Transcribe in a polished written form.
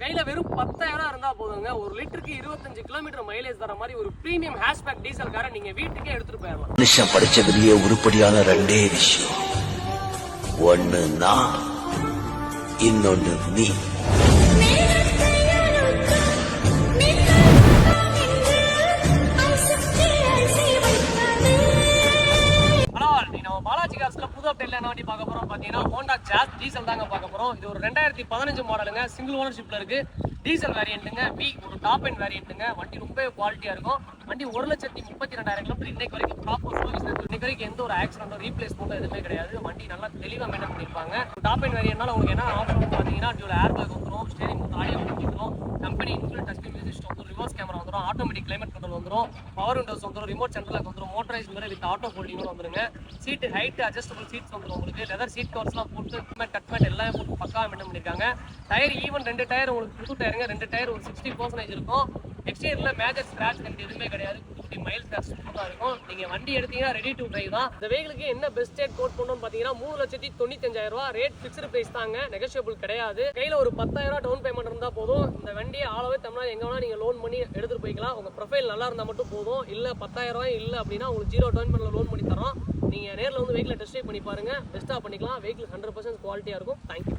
கையில வெறும் 10,000 இருந்தா போதுங்க, 1 லிட்டருக்கு 25 கிலோமீட்டர் மைலேஜ் தர மாதிரி ஒரு பிரீமியம் ஹேஷ்பேக் டீசல் காரை நீங்க வீட்டுக்கே எடுத்துட்டு போயிடலாம். மனுஷன் படிச்சதுலயே உருப்படியான ரெண்டே விஷயம், ஒண்ணு நான், இன்னொன்னு நீ. பாலாஜி கார்ஸ்ல புது அப்டேட்ல என்ன வண்டி பார்க்க போறோம் பாத்தீங்கன்னா ஹோண்டா ஜாஸ் டீசல் தாங்க பார்க்க போறோம். இது ஒரு 2015 மாடலுங்க, சிங்கிள் ஓனர்ஷிப்ல இருக்கு, டீசல் வேரியன்ட்டுங்க, ஒரு டாப் எண்ட் வேரியன்ட்டுங்க. வண்டி ரொம்ப குவாலிட்டியா இருக்கும். வண்டி 1,32,000 கிலோமீட்டர் இன்னைக்கு வரைக்கும் ப்ராப்பர் சர்வீஸ் இருக்கு. இன்னைக்கு வரைக்கும் எந்த ஒரு ஆக்சிடென்ட்டோ ரீப்ளேஸ்மெண்ட்டோ எதுவுமே கிடையாது. வண்டி நல்லா தெளிவா மெயின்டைன் பண்ணிருப்பாங்க. டாப் எண்ட் வேரியன்ட்னால உங்களுக்கு என்ன ஆப்ஷன் பாத்தீங்கன்னா டியூல் ஏர் பேக் வந்துடும், ஸ்டீரிங் ஆடியோ வந்துடும், company include touch screen music வந்துடும், ரிவர்ஸ் கேமரா வந்துடும், ஆட்டோமேட்டிக் கிளைமேட் கண்ட்ரோல் வந்துடும், பவர் விண்டோஸ் வந்துடும், ரிமோட் சென்ட்ரல் லாக் வந்துடும், மோட்டரைஸ் மிரர் வித் ஆட்டோ ஃபோல்டிங்கோட வந்துருங்க. சீட் ஹைட் அட்ஜஸ்டபிள் சீட்ஸ் வந்துடும் உங்களுக்கு. லெதர் சீட் கவர்ஸ்லாம் போட்டு கட் மேட் எல்லாமே போட்டு பக்காவா மெயின்டைன் பண்ணிருக்காங்க. டயர் ஈவன் 2 டயர் உங்களுக்கு புது டயருங்க, 2 டயர் ஒரு 60% இருக்கும். எக்ஸ்டீரியர்ல மேஜர் ஸ்கிராட்ச் எதுவுமே கிடையாது, குட்டி மைல் ஸ்கிராட்ச் தான் இருக்கும். நீங்க வண்டி எடுத்தீங்கன்னா ரெடி டு டிரைவ் தான். இந்த வெஹிக்கிளுக்கு என்ன பெஸ்ட் ரேட் கோட் பண்ணோம்னு பாத்தீங்கன்னா 3,95,000 ரேட் ஃபிக்ஸ்டு பிரைஸ் தாங்க, நெகோஷியபிள் கிடையாது. கையில ஒரு 10,000 டவுன் பேமெண்ட் இருந்தா போதும். இந்த வண்டியை ஆளவே தமிழ்நாடு எங்க வேணா நீங்க லோன் பண்ணி எடுத்துட்டு போய்க்கலாம். உங்க ப்ரொஃபைல் நல்லா இருந்தா மட்டும் போதும். இல்ல 10,000 இல்ல அப்படின்னா உங்களுக்கு 0 டவுன் பேமெண்ட்ல லோன் பண்ணி தரோம். நீங்க நேரில் வந்து வெஹிக்கிளை டெஸ்ட் ட்ரைவ் பண்ணி பாருங்க, பெஸ்ட்டா பண்ணிக்கலாம். வெஹிக்கிள் 100% குவாலிட்டியா இருக்கும். தேங்க்யூ.